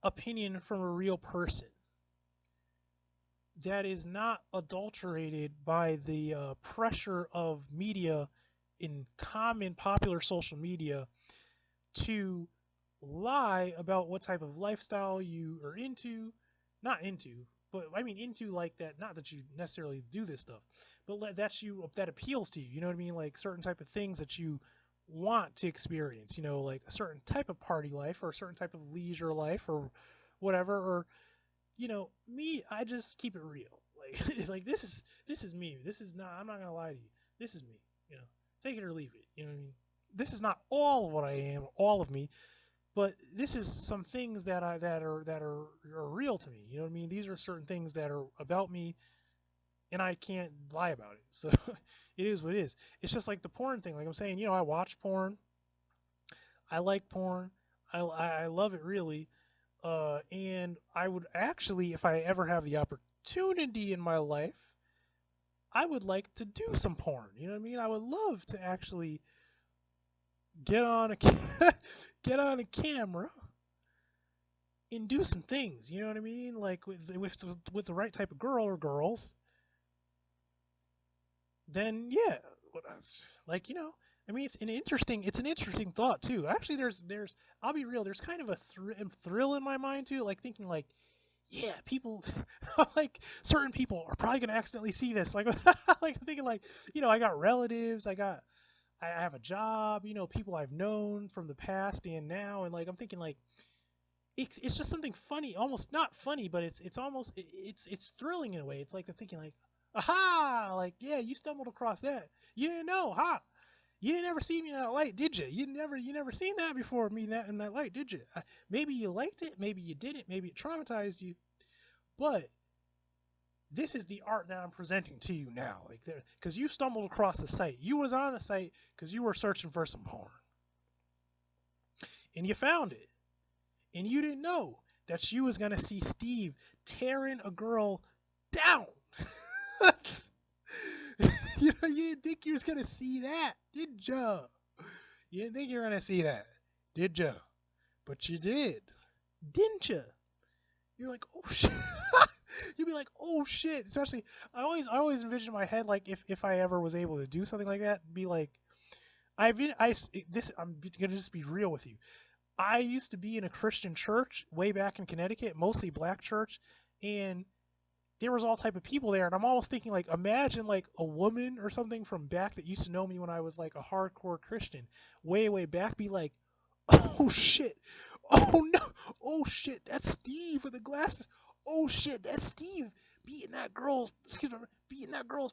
opinion from a real person that is not adulterated by the pressure of media in common popular social media to lie about what type of lifestyle you are into, not into, but I mean into like that. Not that you necessarily do this stuff, but that appeals to you. You know what I mean? Like certain type of things that you want to experience. You know, like a certain type of party life or a certain type of leisure life or whatever. Or me, I just keep it real. Like like this is me. This is not. I'm not gonna lie to you. This is me. You know, take it or leave it. You know what I mean? This is not all of what I am, all of me, but this is some things that are real to me. You know what I mean? These are certain things that are about me, and I can't lie about it. So it is what it is. It's just like the porn thing. Like I'm saying, I watch porn. I like porn. I love it really. And I would actually, if I ever have the opportunity in my life, I would like to do some porn. You know what I mean? I would love to actually get on a get on a camera and do some things. You know what I mean? Like with the right type of girl or girls, then yeah, like I mean, it's an interesting thought too. Actually, there's I'll be real. There's kind of a thrill in my mind too, like thinking like, yeah, people like certain people are probably gonna accidentally see this. Like like I'm thinking like I got relatives, I have a job, people I've known from the past and now, and like I'm thinking like it's just something funny, almost not funny, but it's almost it's thrilling in a way. It's like they're thinking like, aha, like yeah, you stumbled across that. You didn't know, huh? You didn't ever see me in that light, did you? You never seen that before me in that light, did you? Maybe you liked it, maybe you didn't, maybe it traumatized you, but this is the art that I'm presenting to you now, like because you stumbled across the site. You was on the site because you were searching for some porn, and you found it. And you didn't know that you was gonna see Steve tearing a girl down. You didn't think you was gonna see that, did ya? You didn't think you were gonna see that, did ya? But you did, didn't ya? You're like, oh shit. You'd be like, oh shit. Especially, I always envision in my head like if I ever was able to do something like that, be like, I'm gonna just be real with you. I used to be in a Christian church way back in Connecticut, mostly black church, and there was all type of people there. And I'm almost thinking like, imagine like a woman or something from back that used to know me when I was like a hardcore Christian, way back, be like, oh shit, oh no, oh shit, that's Steve with the glasses. Oh shit, that's Steve beating that girl's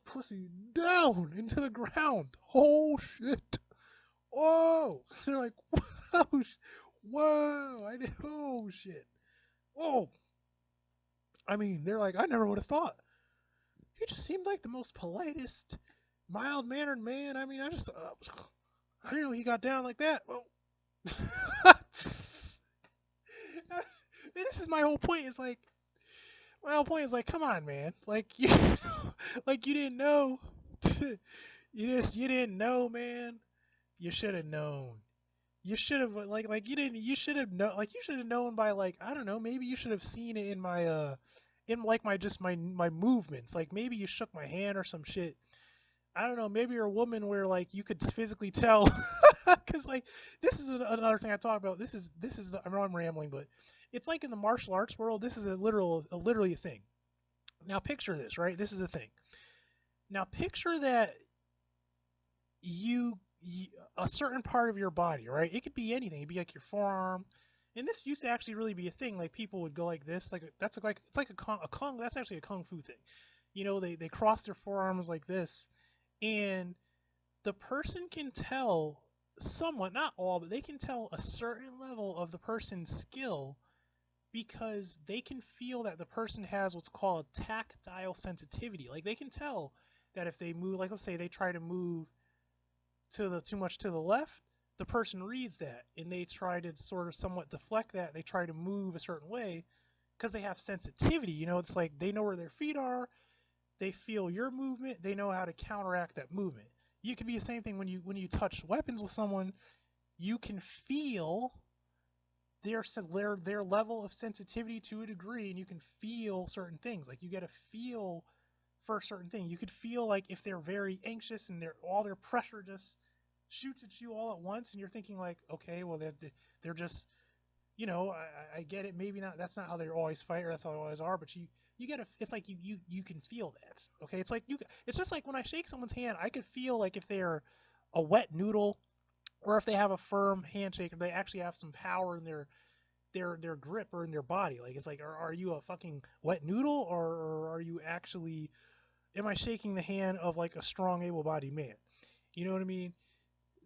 pussy down into the ground. Oh shit. Oh, they're like, whoa, whoa, I did, oh shit, oh, I mean, they're like, I never would have thought. He just seemed like the most politest, mild mannered man. I mean, I didn't know he got down like that. Oh. This is my whole point. Is like, come on, man. Like you, like you didn't know. You didn't know, man. You should have known. You should have like you didn't. You should have you should have known by like I don't know. Maybe you should have seen it in my in like my movements. Like maybe you shook my hand or some shit. I don't know. Maybe you're a woman where like you could physically tell. Because like this is another thing I talk about. This is I know I'm rambling, but it's like in the martial arts world. This is literally a thing. Now picture this, right? This is a thing. Now picture that you a certain part of your body, right? It could be anything. It'd be like your forearm. And this used to actually really be a thing. Like people would go like this, like it's like a kung. That's actually a kung fu thing. They cross their forearms like this, and the person can tell somewhat, not all, but they can tell a certain level of the person's skill because they can feel that the person has what's called tactile sensitivity. Like they can tell that if they move, like let's say they try to move too much to the left, the person reads that and they try to sort of somewhat deflect that. They try to move a certain way because they have sensitivity. It's like they know where their feet are. They feel your movement. They know how to counteract that movement. You can be the same thing when you touch weapons with someone. You can feel their level of sensitivity to a degree, and you can feel certain things. Like you get a feel for a certain thing. You could feel like if they're very anxious and all their pressure just shoots at you all at once, and you're thinking like, okay, well they're just, I get it. Maybe not. That's not how they always fight, or that's how they always are. But you get a. It's like you can feel that. Okay, it's like you. It's just like when I shake someone's hand, I could feel like if they're a wet noodle, or if they have a firm handshake, or they actually have some power in their grip or in their body. Like it's like, are you a fucking wet noodle, or are you actually? Am I shaking the hand of like a strong, able-bodied man? You know what I mean?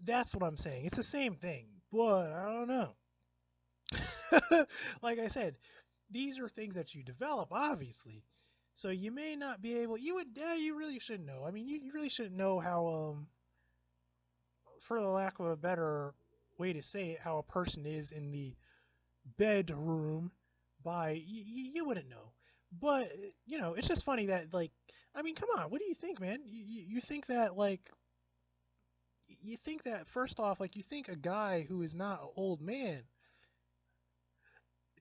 That's what I'm saying. It's the same thing, but I don't know. Like I said, these are things that you develop, obviously. So you may not be able. You really should know. I mean, you really should know how, for the lack of a better way to say it, how a person is in the bedroom. You wouldn't know, but it's just funny that like, I mean, come on, what do you think, man? You think that like, you think that first off, like you think a guy who is not an old man,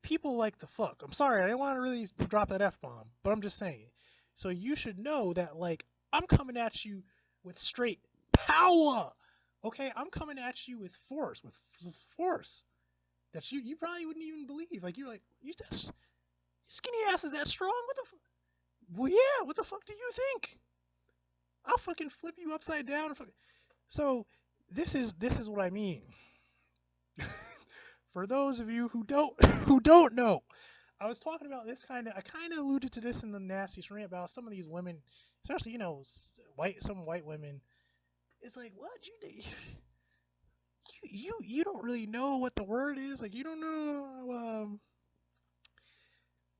people like to fuck. I'm sorry, I didn't want to really drop that F bomb, but I'm just saying. So you should know that like, I'm coming at you with straight power. Okay, I'm coming at you with force, force that you probably wouldn't even believe. Like you're like, you just skinny ass is that strong? What the well, yeah, what the fuck do you think? I'll fucking flip you upside down. So this is what I mean. For those of you who don't who don't know, I was talking about this I kind of alluded to this in the nastiest rant about some of these women, especially some white women. It's like, what you don't really know what the word is. Like you don't know.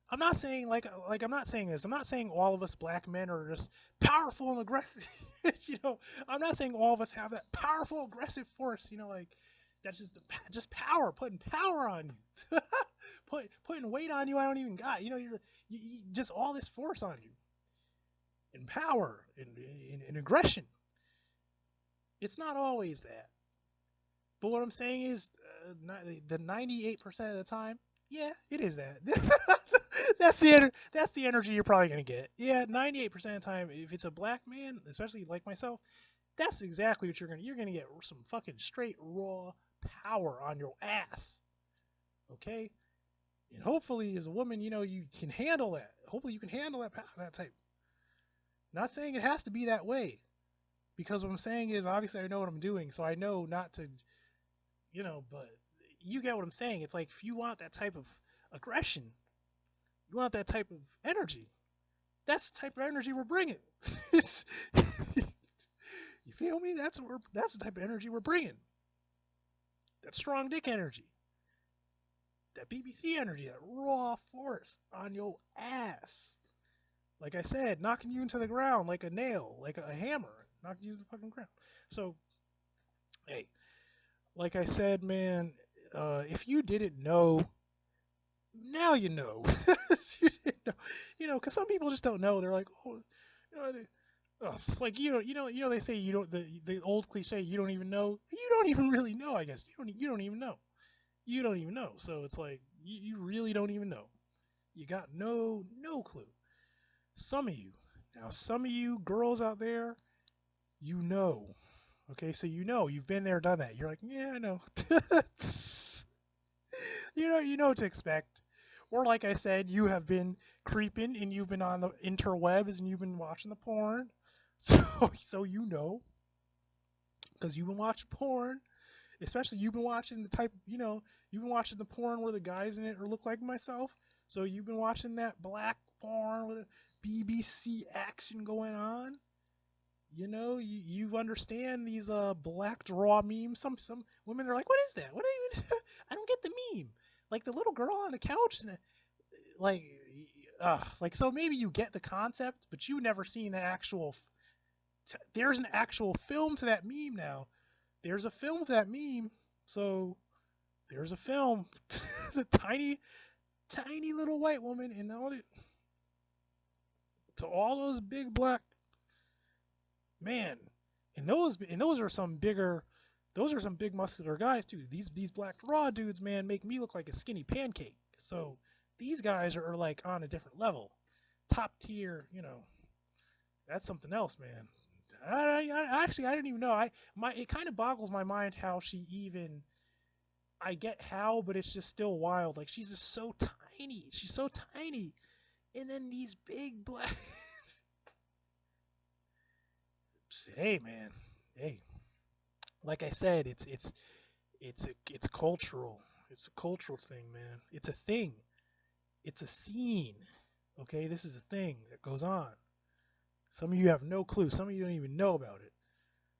I'm not saying I'm not saying this. I'm not saying all of us black men are just powerful and aggressive. I'm not saying all of us have that powerful aggressive force. Like that's just power, putting power on you, putting weight on you. I don't even got. You just all this force on you, and power and aggression. It's not always that. But what I'm saying is, the 98% of the time, yeah, it is that. That's the energy you're probably gonna get. Yeah, 98% of the time, if it's a black man, especially like myself, that's exactly what you're gonna get some fucking straight raw power on your ass. Okay, and hopefully as a woman, you can handle that. Hopefully you can handle that type. Not saying it has to be that way, because what I'm saying is obviously I know what I'm doing, so I know not to, but you get what I'm saying. It's like if you want that type of aggression, you want that type of energy. That's the type of energy we're bringing. You feel me? That's the type of energy we're bringing. That strong dick energy, that BBC energy, that raw force on your ass. Like I said, knocking you into the ground like a nail, like a hammer, knocking you to the fucking ground. So, hey, like I said, man, if you didn't know, now you know. You didn't know, because some people just don't know. They're like, oh, it's like they say you don't the old cliche, you don't even know. You don't even really know. I guess you don't even know. You don't even know. So it's like you really don't even know. You got no clue. Some of you some of you girls out there, you know. Okay, so you've been there, done that. You're like, yeah, I know. You know what to expect. Or like I said, you have been creeping and you've been on the interwebs and you've been watching the porn. So because you've been watching porn, especially you've been watching you've been watching the porn where the guys in it look like myself. So you've been watching that black porn with BBC action going on. You understand these black draw memes. Some women are like, what is that? What are you? I don't get the meme. Like the little girl on the couch and like, like so maybe you get the concept, but you never seen the actual. There's an actual film to that meme now. There's a film to that meme. So there's a film. The tiny little white woman and to all those big black man, and those are some bigger, those are some big muscular guys too. These black raw dudes, man, make me look like a skinny pancake. So these guys are like on a different level, top tier. That's something else, man. Actually, I didn't even know. It kind of boggles my mind how she even. I get how, but it's just still wild. Like she's just so tiny. She's so tiny, and then these big black. Hey man, hey. Like I said, it's cultural. It's a cultural thing, man. It's a thing. It's a scene. Okay, this is a thing that goes on. Some of you have no clue. Some of you don't even know about it.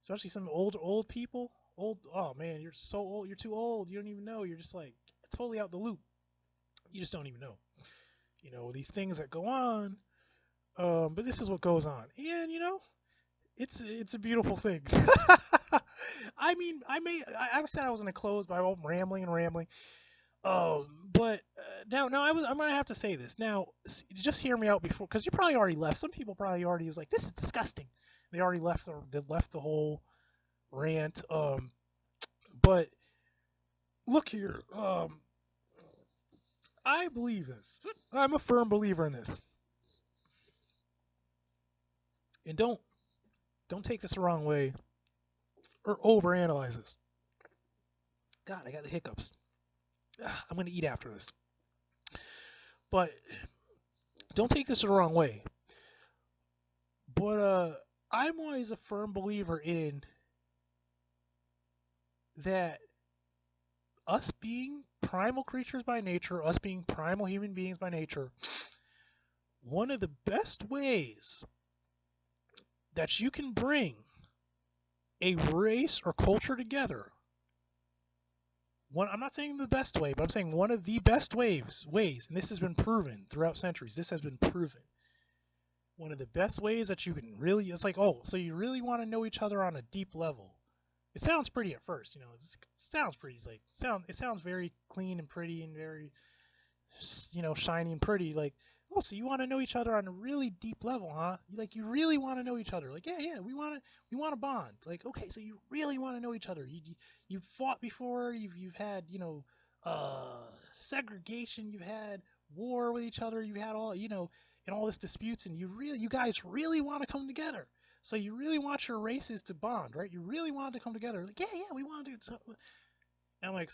Especially some old people. Old. Oh man, you're so old. You're too old. You don't even know. You're just like totally out the loop. You just don't even know. You know these things that go on. But this is what goes on, and it's a beautiful thing. I mean, I said I was gonna close, but I'm rambling and rambling. But now I'm gonna have to say this now. Just hear me out before, because you probably already left. Some people probably already was like, "This is disgusting." They already left the whole rant. But look here. I believe this. I'm a firm believer in this, and don't take this the wrong way or overanalyze this. God, I got the hiccups. I'm gonna eat after this, but don't take this the wrong way. But I'm always a firm believer in that us being primal creatures by nature, us being primal human beings by nature, one of the best ways that you can bring a race or culture together. I'm not saying the best way, but I'm saying one of the best ways, and this has been proven throughout centuries. This has been proven. One of the best ways that you can really, it's like, oh, so you really want to know each other on a deep level. It sounds pretty at first, it sounds pretty. It sounds very clean and pretty and very, shiny and pretty. Like, oh, so you want to know each other on a really deep level, huh? Like, you really want to know each other. Like, yeah, we want to bond. Like, okay, so you really want to know each other. You've fought before. You've had, segregation. You've had war with each other. You've had and all this disputes, and you guys really want to come together. So you really want your races to bond, right? You really want to come together. Like, yeah, we want to do it. So, and I'm like,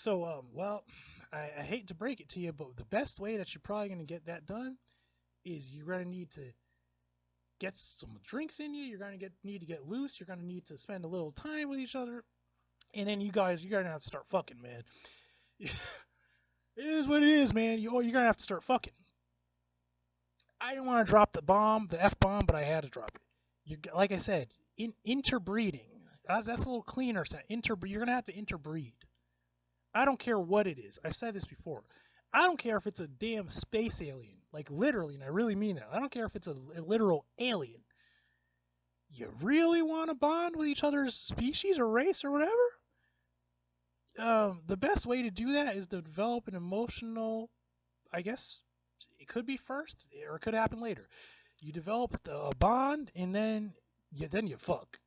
well, I hate to break it to you, but the best way that you're probably going to get that done is you're going to need to get some drinks in you. You're going to need to get loose. You're going to need to spend a little time with each other, and then you're going to have to start fucking, man. It is what it is, man. You're going to have to start fucking. I didn't want to drop the F bomb, but I had to drop it. Like I said, interbreeding. That's a little cleaner. You're going to have to interbreed. I don't care what it is. I've said this before. I don't care if it's a damn space alien. Like, literally, and I really mean that. I don't care if it's a literal alien. You really want to bond with each other's species or race or whatever? The best way to do that is to develop an emotional, I guess, it could be first or it could happen later. You develop a bond, and then you fuck.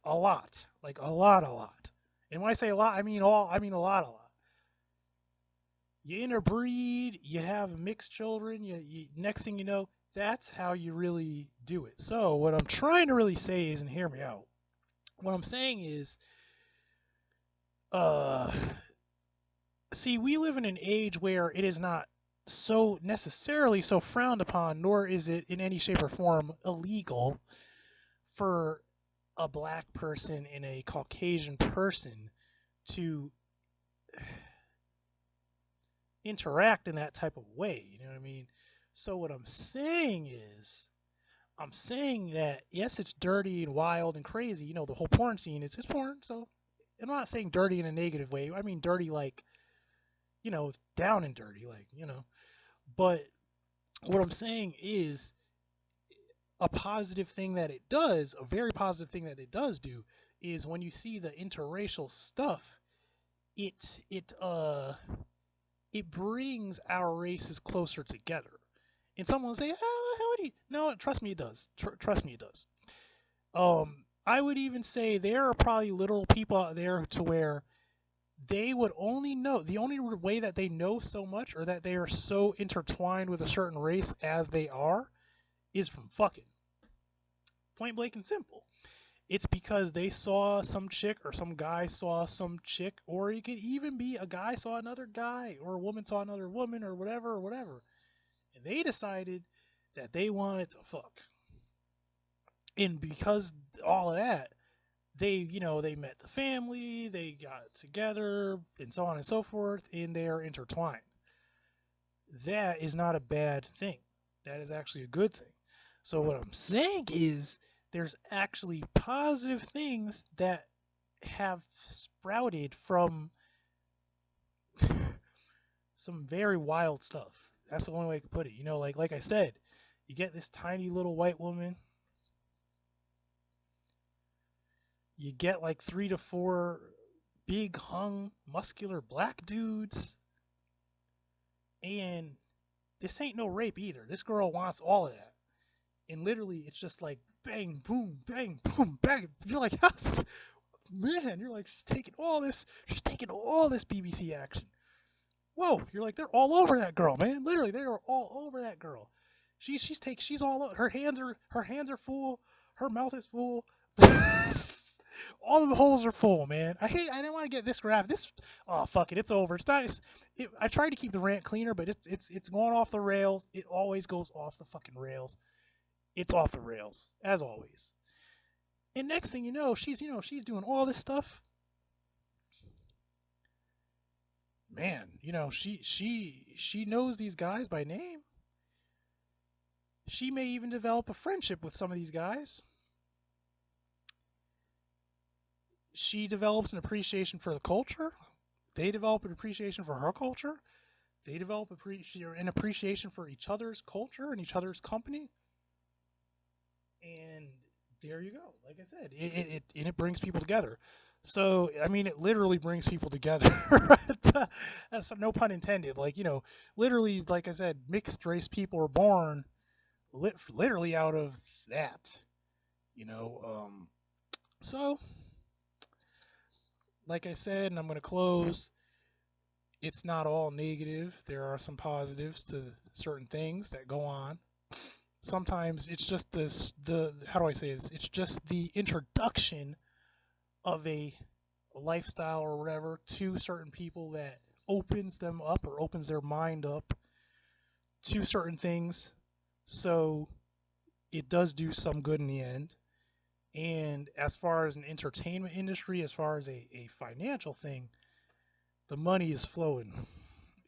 A lot. Like, a lot. And when I say a lot, I mean a lot. You interbreed, you have mixed children, next thing you know, that's how you really do it. So what I'm trying to really say is, and hear me out, what I'm saying is, uh, see, we live in an age where it is not so necessarily so frowned upon, nor is it in any shape or form illegal for a black person and a Caucasian person to interact in that type of way. You know what I mean? So what I'm saying is, I'm saying that yes, it's dirty and wild and crazy. The whole porn scene. It's porn. So I'm not saying dirty in a negative way. I mean dirty like, down and dirty, like. But what I'm saying is a positive thing that it does, a very positive thing that it does do, is when you see the interracial stuff, it brings our races closer together. And someone will say, "Oh, how would he?" No, trust me, it does. Trust me, it does. I would even say there are probably literal people out there to where they would only know, the only way that they know so much or that they are so intertwined with a certain race as they are is from fucking. Point blank and simple. It's because they saw some chick or some guy saw some chick, or it could even be a guy saw another guy or a woman saw another woman or whatever or whatever. And they decided that they wanted to fuck. And because all of that, they met the family, they got together, and so on and so forth, and they are intertwined. That is not a bad thing. That is actually a good thing. So what I'm saying is there's actually positive things that have sprouted from some very wild stuff. That's the only way I could put it. Like I said, you get this tiny little white woman, you get like 3 to 4 big hung muscular black dudes, and this ain't no rape either. This girl wants all of that. And literally it's just like bang, boom, bang, boom, bang. You're like, yes, man. You're like, she's taking all this BBC action. Whoa, you're like, they're all over that girl, man. Literally, they are all over that girl. She's all over. Her hands are full. Her mouth is full. All of the holes are full, man. I didn't want to get this graph. Oh fuck it, it's over. It's not. I tried to keep the rant cleaner, but it's going off the rails. It always goes off the fucking rails. It's off the rails as always. And next thing she's doing all this stuff. Man, she knows these guys by name. She may even develop a friendship with some of these guys. She develops an appreciation for the culture. They develop an appreciation for her culture. They develop an appreciation for each other's culture and each other's company. And there you go. Like I said, it brings people together. So I mean, it literally brings people together. That's no pun intended. Literally, like I said, mixed race people are born literally out of that. You know, so like I said, and I'm going to close. It's not all negative. There are some positives to certain things that go on. Sometimes it's just the how do I say this? It's just the introduction of a lifestyle or whatever to certain people that opens them up or opens their mind up to certain things. So it does do some good in the end. And as far as an entertainment industry, as far as a financial thing, the money is flowing.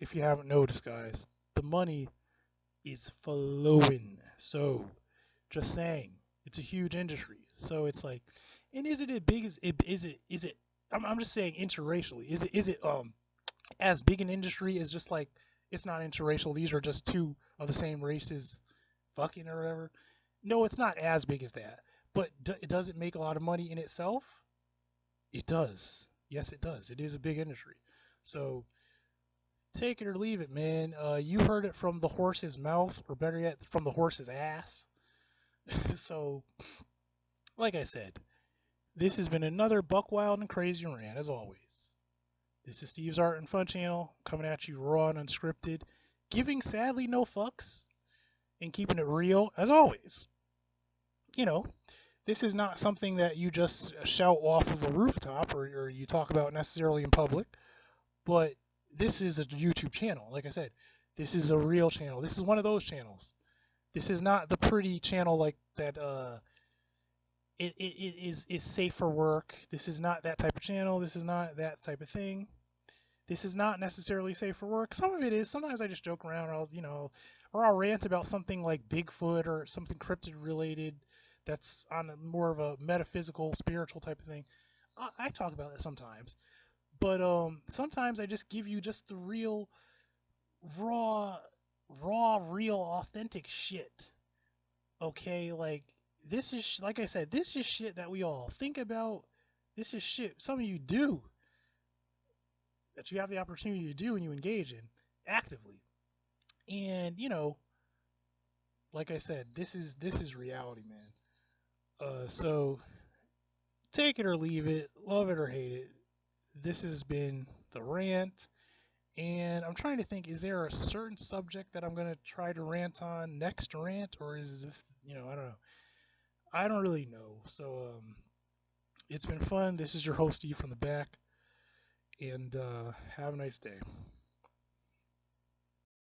If you haven't noticed, guys, the money is flowing. So just saying, it's a huge industry. So it's like, and is it as big as is it? I'm just saying interracially. Is it as big an industry as just like it's not interracial? These are just two of the same races fucking or whatever. No, it's not as big as that. But does it make a lot of money in itself? It does. Yes, it does. It is a big industry. So take it or leave it, man. You heard it from the horse's mouth, or better yet, from the horse's ass. So, like I said, this has been another Buck Wild and Crazy rant, as always. This is Steve's Art and Fun channel, coming at you raw and unscripted, giving sadly no fucks, and keeping it real, as always. This is not something that you just shout off of a rooftop or you talk about necessarily in public, but this is a YouTube channel. Like I said, this is a real channel. This is one of those channels. This is not the pretty channel like that. It is safe for work. This is not that type of channel. This is not that type of thing. This is not necessarily safe for work. Some of it is. Sometimes I just joke around, or I'll rant about something like Bigfoot or something cryptid related that's on more of a metaphysical, spiritual type of thing. I talk about it sometimes, but sometimes I just give you just the real, raw, real, authentic shit. Okay, like this is like I said, this is shit that we all think about. This is shit some of you do that you have the opportunity to do and you engage in actively. And like I said, this is reality, man. So take it or leave it, love it or hate it. This has been the rant, and I'm trying to think: is there a certain subject that I'm gonna try to rant on next rant, or is this? I don't know. I don't really know. So It's been fun. This is your host, Steve from the back, and have a nice day.